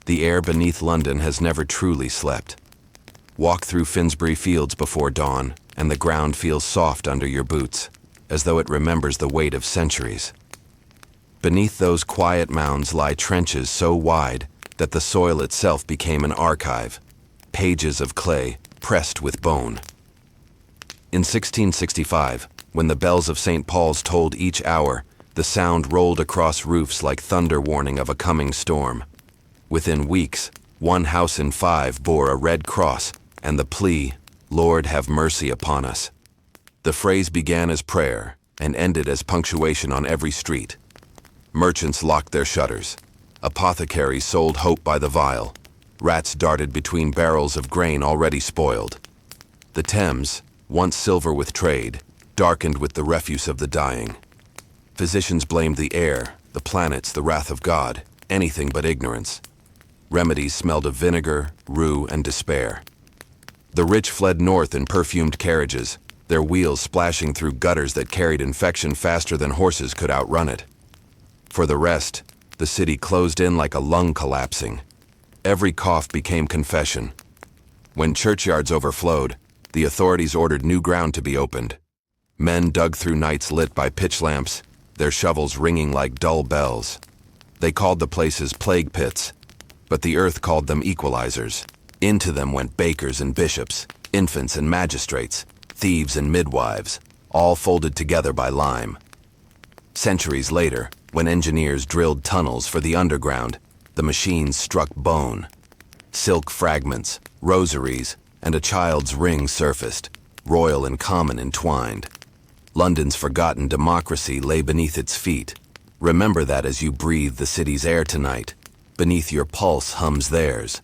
The air beneath London has never truly slept. Walk through Finsbury Fields before dawn, and the ground feels soft under your boots, as though it remembers the weight of centuries. Beneath those quiet mounds lie trenches so wide that the soil itself became an archive, pages of clay pressed with bone. In 1665, when the bells of St. Paul's tolled each hour, the sound rolled across roofs like thunder warning of a coming storm. Within weeks, 1 house in 5 bore a red cross and the plea, "Lord, have mercy upon us." The phrase began as prayer and ended as punctuation on every street. Merchants locked their shutters. Apothecaries sold hope by the vial. Rats darted between barrels of grain already spoiled. The Thames, once silver with trade, darkened with the refuse of the dying. Physicians blamed the air, the planets, the wrath of God, anything but ignorance. Remedies smelled of vinegar, rue, and despair. The rich fled north in perfumed carriages, their wheels splashing through gutters that carried infection faster than horses could outrun it. For the rest, the city closed in like a lung collapsing. Every cough became confession. When churchyards overflowed, the authorities ordered new ground to be opened. Men dug through nights lit by pitch lamps, their shovels ringing like dull bells. They called the places plague pits, but the earth called them equalizers. Into them went bakers and bishops, infants and magistrates, thieves and midwives, all folded together by lime. Centuries later, when engineers drilled tunnels for the underground, the machines struck bone. Silk fragments, rosaries, and a child's ring surfaced, royal and common entwined. London's forgotten democracy lay beneath its feet. Remember that as you breathe the city's air tonight. Beneath your pulse hums theirs.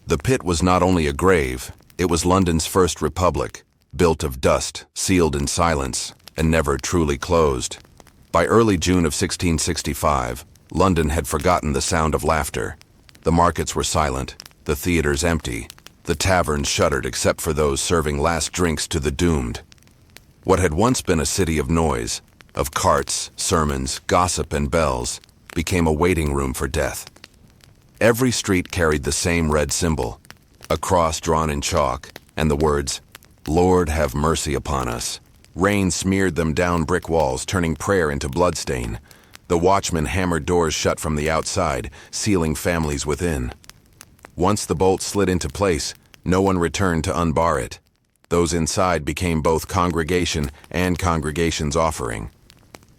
The pit was not only a grave, it was London's first republic, built of dust, sealed in silence, and never truly closed. By early June of 1665, London had forgotten the sound of laughter. The markets were silent, the theaters empty, the taverns shuttered except for those serving last drinks to the doomed. What had once been a city of noise, of carts, sermons, gossip, and bells, became a waiting room for death. Every street carried the same red symbol, a cross drawn in chalk, and the words, "Lord, have mercy upon us." Rain smeared them down brick walls, turning prayer into bloodstain. The watchmen hammered doors shut from the outside, sealing families within. Once the bolt slid into place, no one returned to unbar it. Those inside became both congregation and congregation's offering.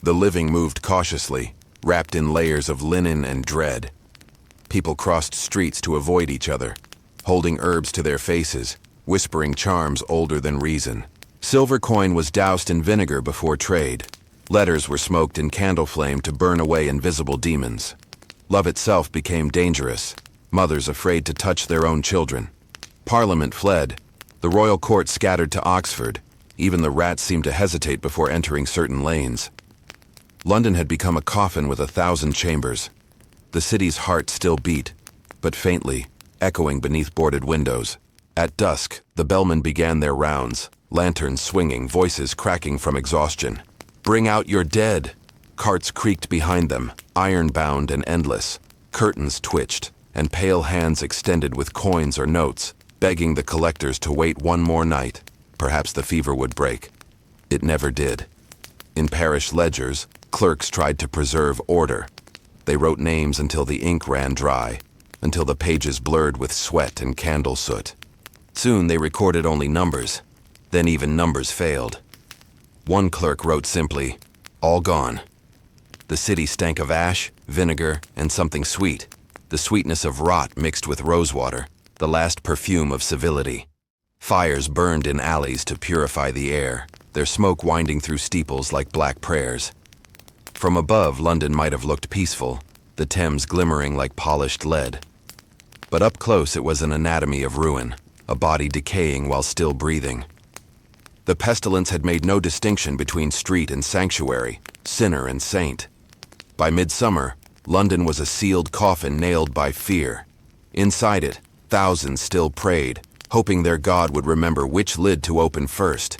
The living moved cautiously, wrapped in layers of linen and dread. People crossed streets to avoid each other, holding herbs to their faces, whispering charms older than reason. Silver coin was doused in vinegar before trade. Letters were smoked in candle flame to burn away invisible demons. Love itself became dangerous, mothers afraid to touch their own children. Parliament fled. The royal court scattered to Oxford. Even the rats seemed to hesitate before entering certain lanes. London had become a coffin with 1,000 chambers. The city's heart still beat, but faintly, echoing beneath boarded windows. At dusk, the bellmen began their rounds, lanterns swinging, voices cracking from exhaustion. "Bring out your dead!" Carts creaked behind them, iron-bound and endless. Curtains twitched, and pale hands extended with coins or notes, begging the collectors to wait one more night. Perhaps the fever would break. It never did. In parish ledgers, clerks tried to preserve order. They wrote names until the ink ran dry, until the pages blurred with sweat and candle soot. Soon they recorded only numbers. Then even numbers failed. One clerk wrote simply, "All gone." The city stank of ash, vinegar, and something sweet, the sweetness of rot mixed with rosewater, the last perfume of civility. Fires burned in alleys to purify the air, their smoke winding through steeples like black prayers. From above, London might have looked peaceful, the Thames glimmering like polished lead. But up close it was an anatomy of ruin, a body decaying while still breathing. The pestilence had made no distinction between street and sanctuary, sinner and saint. By midsummer, London was a sealed coffin nailed by fear. Inside it, thousands still prayed, hoping their God would remember which lid to open first.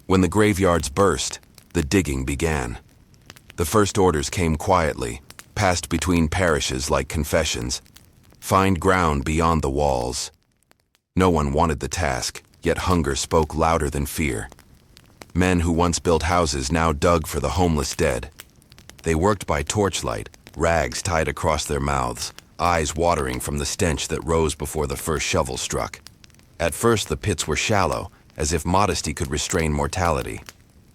When the graveyards burst, the digging began. The first orders came quietly, passed between parishes like confessions. Find ground beyond the walls. No one wanted the task, yet hunger spoke louder than fear. Men who once built houses now dug for the homeless dead. They worked by torchlight, rags tied across their mouths, eyes watering from the stench that rose before the first shovel struck. At first the pits were shallow, as if modesty could restrain mortality.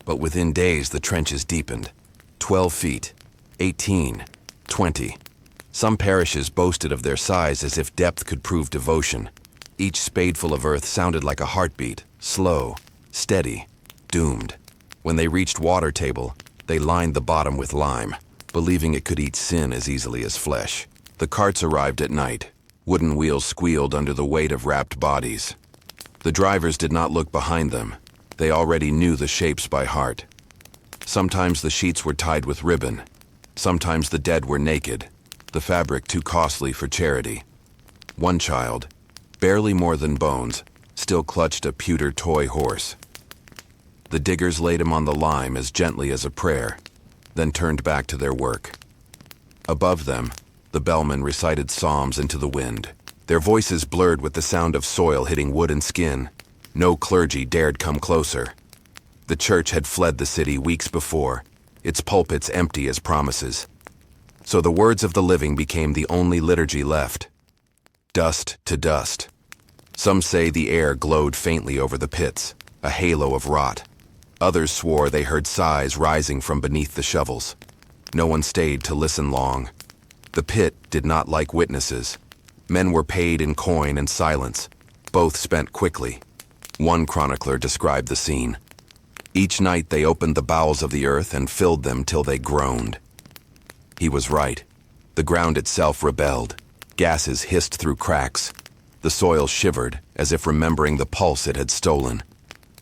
But within days the trenches deepened. 12 feet, 18, 20. Some parishes boasted of their size as if depth could prove devotion. Each spadeful of earth sounded like a heartbeat, slow, steady, doomed. When they reached water table, they lined the bottom with lime, believing it could eat sin as easily as flesh. The carts arrived at night. Wooden wheels squealed under the weight of wrapped bodies. The drivers did not look behind them. They already knew the shapes by heart. Sometimes the sheets were tied with ribbon. Sometimes the dead were naked, the fabric too costly for charity. One child, barely more than bones, still clutched a pewter toy horse. The diggers laid him on the lime as gently as a prayer, then turned back to their work. Above them, the bellmen recited psalms into the wind, their voices blurred with the sound of soil hitting wood and skin. No clergy dared come closer. The church had fled the city weeks before, its pulpits empty as promises. So the words of the living became the only liturgy left. Dust to dust. Some say the air glowed faintly over the pits, a halo of rot. Others swore they heard sighs rising from beneath the shovels. No one stayed to listen long. The pit did not like witnesses. Men were paid in coin and silence. Both spent quickly. One chronicler described the scene. Each night they opened the bowels of the earth and filled them till they groaned. He was right. The ground itself rebelled. Gases hissed through cracks. The soil shivered, as if remembering the pulse it had stolen.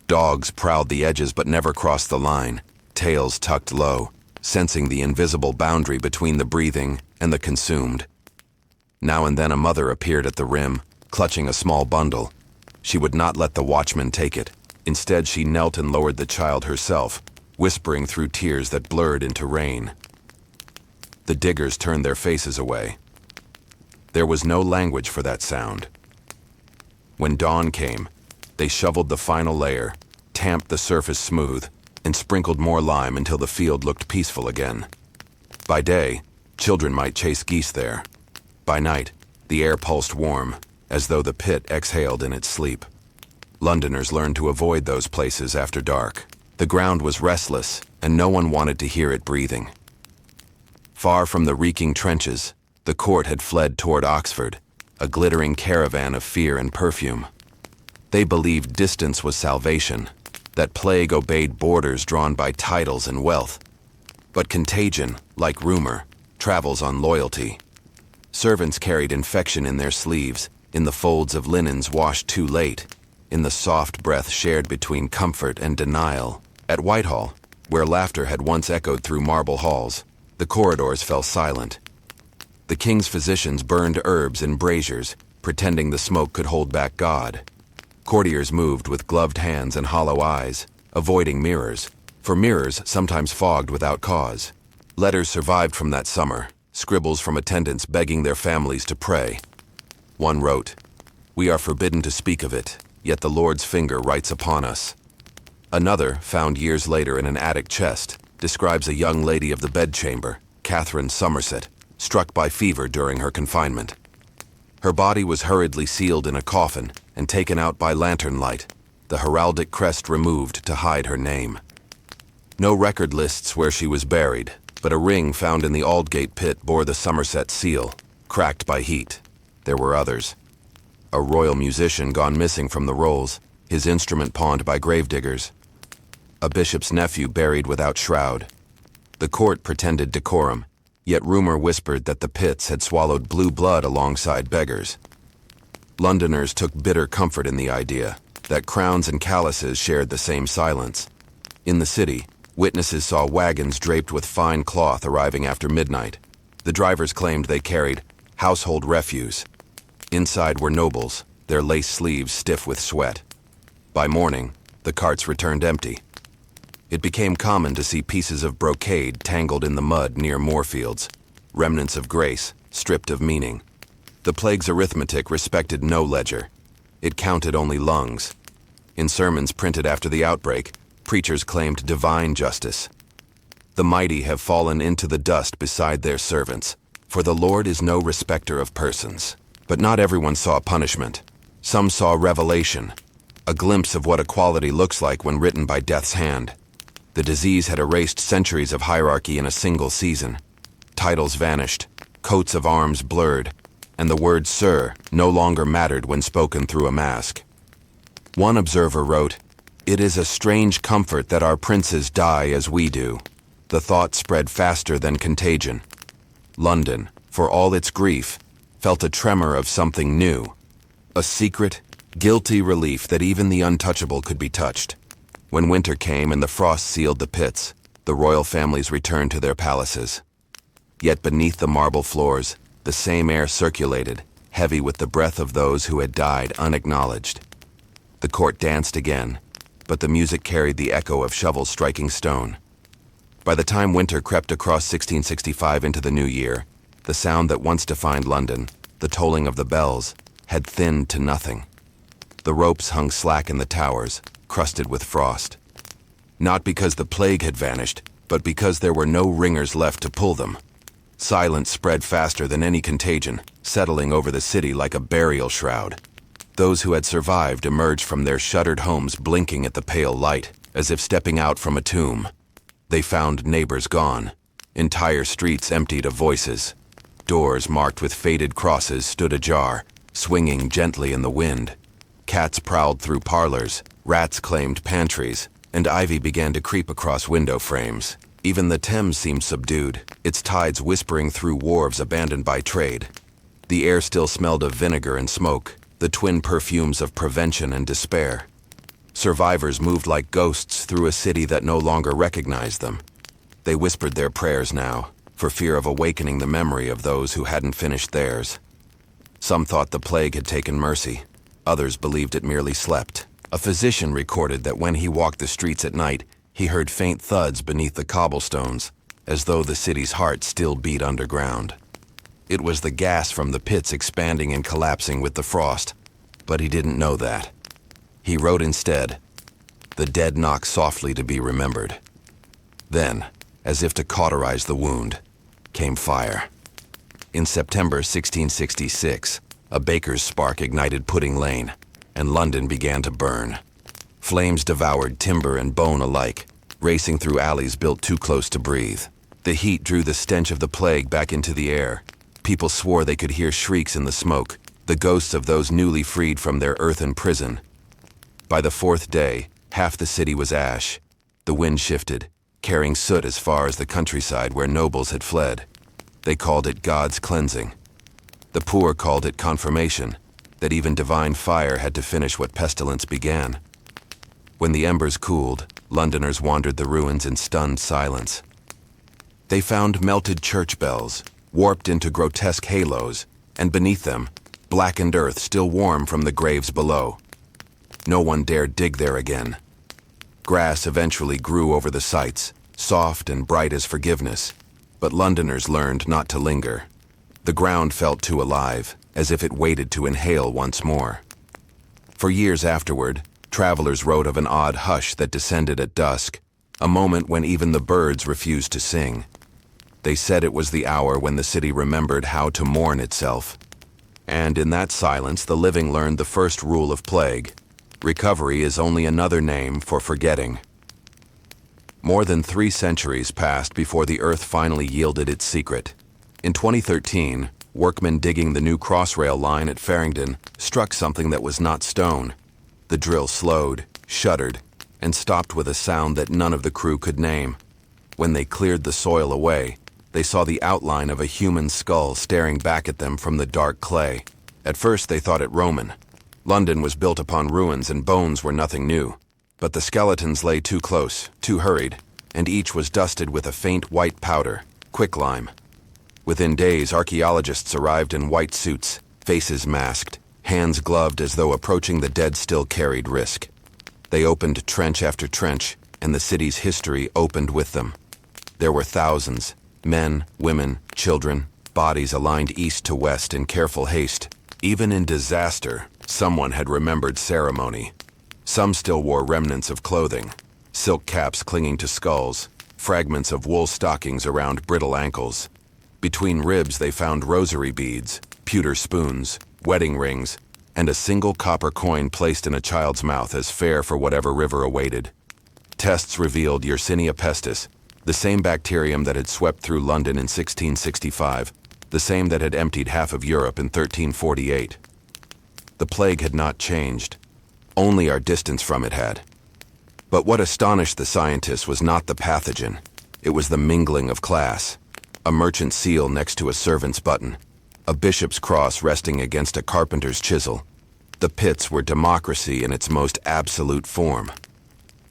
Dogs prowled the edges but never crossed the line, tails tucked low, sensing the invisible boundary between the breathing and the consumed. Now and then a mother appeared at the rim, clutching a small bundle. She would not let the watchman take it. Instead, she knelt and lowered the child herself, whispering through tears that blurred into rain. The diggers turned their faces away. There was no language for that sound. When dawn came, they shoveled the final layer, tamped the surface smooth, and sprinkled more lime until the field looked peaceful again. By day, children might chase geese there. By night, the air pulsed warm, as though the pit exhaled in its sleep. Londoners learned to avoid those places after dark. The ground was restless, and no one wanted to hear it breathing. Far from the reeking trenches, the court had fled toward Oxford, a glittering caravan of fear and perfume. They believed distance was salvation, that plague obeyed borders drawn by titles and wealth. But contagion, like rumor, travels on loyalty. Servants carried infection in their sleeves, in the folds of linens washed too late, in the soft breath shared between comfort and denial. At Whitehall, where laughter had once echoed through marble halls, the corridors fell silent. The king's physicians burned herbs in braziers, pretending the smoke could hold back God. Courtiers moved with gloved hands and hollow eyes, avoiding mirrors, for mirrors sometimes fogged without cause. Letters survived from that summer, scribbles from attendants begging their families to pray. One wrote, "We are forbidden to speak of it, yet the Lord's finger writes upon us." Another, found years later in an attic chest, describes a young lady of the bedchamber, Catherine Somerset, struck by fever during her confinement. Her body was hurriedly sealed in a coffin and taken out by lantern light, the heraldic crest removed to hide her name. No record lists where she was buried, but a ring found in the Aldgate pit bore the Somerset seal, cracked by heat. There were others. A royal musician gone missing from the rolls, his instrument pawned by gravediggers. A bishop's nephew buried without shroud. The court pretended decorum, yet rumor whispered that the pits had swallowed blue blood alongside beggars. Londoners took bitter comfort in the idea that crowns and calluses shared the same silence. In the city, witnesses saw wagons draped with fine cloth arriving after midnight. The drivers claimed they carried household refuse. Inside were nobles, their lace sleeves stiff with sweat. By morning, the carts returned empty. It became common to see pieces of brocade tangled in the mud near Moorfields, remnants of grace, stripped of meaning. The plague's arithmetic respected no ledger. It counted only lungs. In sermons printed after the outbreak, preachers claimed divine justice. The mighty have fallen into the dust beside their servants, for the Lord is no respecter of persons. But not everyone saw punishment. Some saw revelation, a glimpse of what equality looks like when written by death's hand. The disease had erased centuries of hierarchy in a single season. Titles vanished, coats of arms blurred, and the word sir no longer mattered when spoken through a mask. One observer wrote, "It is a strange comfort that our princes die as we do." The thought spread faster than contagion. London, for all its grief, felt a tremor of something new, a secret, guilty relief that even the untouchable could be touched. When winter came and the frost sealed the pits, the royal families returned to their palaces. Yet beneath the marble floors, the same air circulated, heavy with the breath of those who had died unacknowledged. The court danced again, but the music carried the echo of shovels striking stone. By the time winter crept across 1665 into the new year, the sound that once defined London, the tolling of the bells, had thinned to nothing. The ropes hung slack in the towers, crusted with frost. Not because the plague had vanished, but because there were no ringers left to pull them. Silence spread faster than any contagion, settling over the city like a burial shroud. Those who had survived emerged from their shuttered homes blinking at the pale light, as if stepping out from a tomb. They found neighbors gone. Entire streets emptied of voices. Doors marked with faded crosses stood ajar, swinging gently in the wind. Cats prowled through parlors, rats claimed pantries, and ivy began to creep across window frames. Even the Thames seemed subdued, its tides whispering through wharves abandoned by trade. The air still smelled of vinegar and smoke, the twin perfumes of prevention and despair. Survivors moved like ghosts through a city that no longer recognized them. They whispered their prayers now, for fear of awakening the memory of those who hadn't finished theirs. Some thought the plague had taken mercy. Others believed it merely slept. A physician recorded that when he walked the streets at night, he heard faint thuds beneath the cobblestones, as though the city's heart still beat underground. It was the gas from the pits expanding and collapsing with the frost, but he didn't know that. He wrote instead, "The dead knock softly to be remembered." Then, as if to cauterize the wound, came fire. In September 1666, a baker's spark ignited Pudding Lane, and London began to burn. Flames devoured timber and bone alike, racing through alleys built too close to breathe. The heat drew the stench of the plague back into the air. People swore they could hear shrieks in the smoke, the ghosts of those newly freed from their earthen prison. By the fourth day, half the city was ash. The wind shifted, carrying soot as far as the countryside where nobles had fled. They called it God's cleansing. The poor called it confirmation, that even divine fire had to finish what pestilence began. When the embers cooled, Londoners wandered the ruins in stunned silence. They found melted church bells, warped into grotesque halos, and beneath them, blackened earth still warm from the graves below. No one dared dig there again. Grass eventually grew over the sites, soft and bright as forgiveness, but Londoners learned not to linger. The ground felt too alive, as if it waited to inhale once more. For years afterward, travelers wrote of an odd hush that descended at dusk, a moment when even the birds refused to sing. They said it was the hour when the city remembered how to mourn itself. And in that silence, the living learned the first rule of plague: recovery is only another name for forgetting. More than 3 centuries passed before the earth finally yielded its secret. In 2013, workmen digging the new crossrail line at Farringdon struck something that was not stone. The drill slowed, shuddered, and stopped with a sound that none of the crew could name. When they cleared the soil away, they saw the outline of a human skull staring back at them from the dark clay. At first they thought it Roman. London was built upon ruins and bones were nothing new. But the skeletons lay too close, too hurried, and each was dusted with a faint white powder, quicklime. Within days, archaeologists arrived in white suits, faces masked, hands gloved as though approaching the dead still carried risk. They opened trench after trench, and the city's history opened with them. There were thousands, men, women, children, bodies aligned east to west in careful haste. Even in disaster, someone had remembered ceremony. Some still wore remnants of clothing, silk caps clinging to skulls, fragments of wool stockings around brittle ankles. Between ribs they found rosary beads, pewter spoons, wedding rings, and a single copper coin placed in a child's mouth as fare for whatever river awaited. Tests revealed Yersinia pestis, the same bacterium that had swept through London in 1665, the same that had emptied half of Europe in 1348. The plague had not changed. Only our distance from it had. But what astonished the scientists was not the pathogen. It was the mingling of class. A merchant's seal next to a servant's button. A bishop's cross resting against a carpenter's chisel. The pits were democracy in its most absolute form.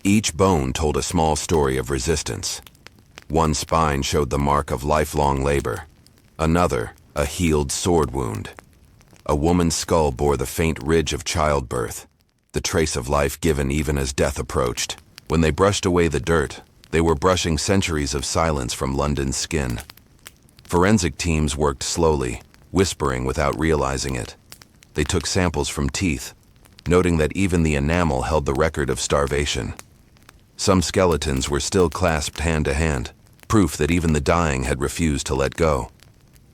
Each bone told a small story of resistance. One spine showed the mark of lifelong labor. Another, a healed sword wound. A woman's skull bore the faint ridge of childbirth, the trace of life given even as death approached. When they brushed away the dirt, they were brushing centuries of silence from London's skin. Forensic teams worked slowly, whispering without realizing it. They took samples from teeth, noting that even the enamel held the record of starvation. Some skeletons were still clasped hand to hand, proof that even the dying had refused to let go.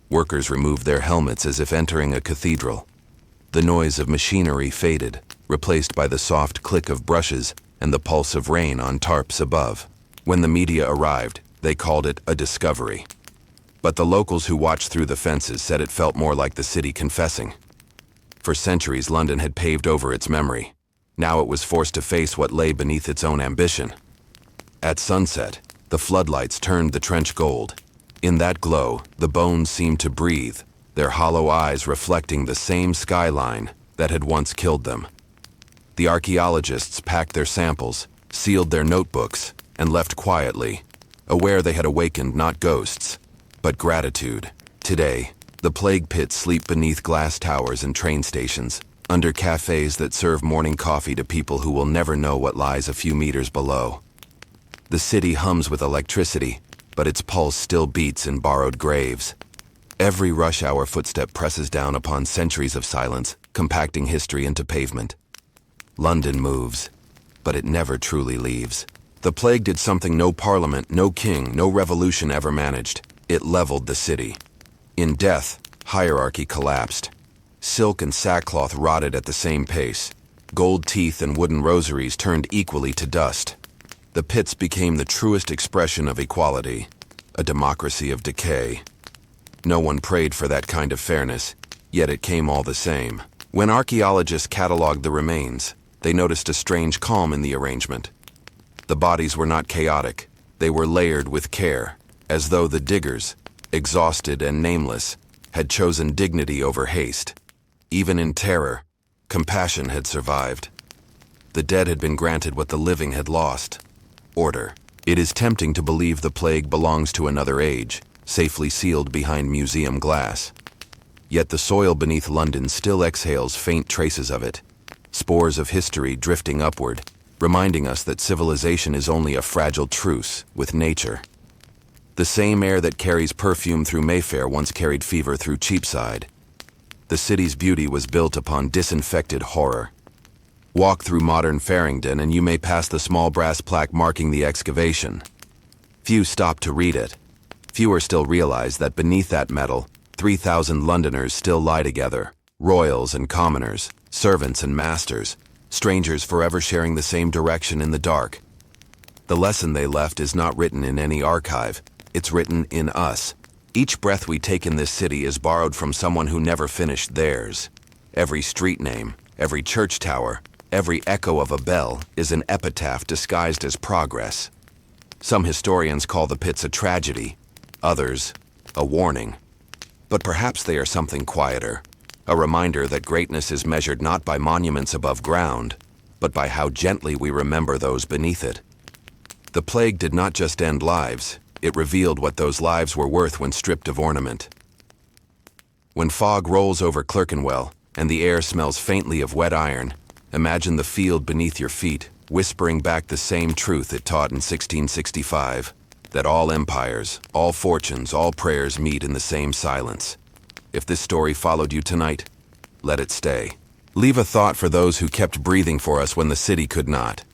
Workers removed their helmets as if entering a cathedral. The noise of machinery faded, replaced by the soft click of brushes and the pulse of rain on tarps above. When the media arrived, they called it a discovery. But the locals who watched through the fences said it felt more like the city confessing. For centuries, London had paved over its memory. Now it was forced to face what lay beneath its own ambition. At sunset, the floodlights turned the trench gold. In that glow, the bones seemed to breathe, their hollow eyes reflecting the same skyline that had once killed them. The archaeologists packed their samples, sealed their notebooks, and left quietly, aware they had awakened not ghosts, but gratitude. Today, the plague pits sleep beneath glass towers and train stations, under cafes that serve morning coffee to people who will never know what lies a few meters below. The city hums with electricity, but its pulse still beats in borrowed graves. Every rush hour footstep presses down upon centuries of silence, compacting history into pavement. London moves, but it never truly leaves. The plague did something no parliament, no king, no revolution ever managed. It leveled the city. In death, hierarchy collapsed. Silk and sackcloth rotted at the same pace. Gold teeth and wooden rosaries turned equally to dust. The pits became the truest expression of equality, a democracy of decay. No one prayed for that kind of fairness, yet it came all the same. When archaeologists cataloged the remains, they noticed a strange calm in the arrangement. The bodies were not chaotic, they were layered with care, as though the diggers, exhausted and nameless, had chosen dignity over haste. Even in terror, compassion had survived. The dead had been granted what the living had lost: order. It is tempting to believe the plague belongs to another age, safely sealed behind museum glass. Yet the soil beneath London still exhales faint traces of it, spores of history drifting upward, reminding us that civilization is only a fragile truce with nature. The same air that carries perfume through Mayfair once carried fever through Cheapside. The city's beauty was built upon disinfected horror. Walk through modern Farringdon and you may pass the small brass plaque marking the excavation. Few stop to read it. Fewer still realize that beneath that metal, 3,000 Londoners still lie together, royals and commoners, servants and masters, strangers forever sharing the same direction in the dark. The lesson they left is not written in any archive, it's written in us. Each breath we take in this city is borrowed from someone who never finished theirs. Every street name, every church tower, every echo of a bell is an epitaph disguised as progress. Some historians call the pits a tragedy, others a warning. But perhaps they are something quieter, a reminder that greatness is measured not by monuments above ground, but by how gently we remember those beneath it. The plague did not just end lives, it revealed what those lives were worth when stripped of ornament. When fog rolls over Clerkenwell and the air smells faintly of wet iron, imagine the field beneath your feet, whispering back the same truth it taught in 1665, that all empires, all fortunes, all prayers meet in the same silence. If this story followed you tonight, let it stay. Leave a thought for those who kept breathing for us when the city could not.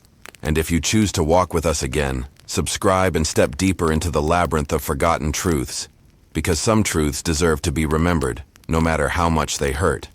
And if you choose to walk with us again, subscribe and step deeper into the labyrinth of forgotten truths, because some truths deserve to be remembered, no matter how much they hurt.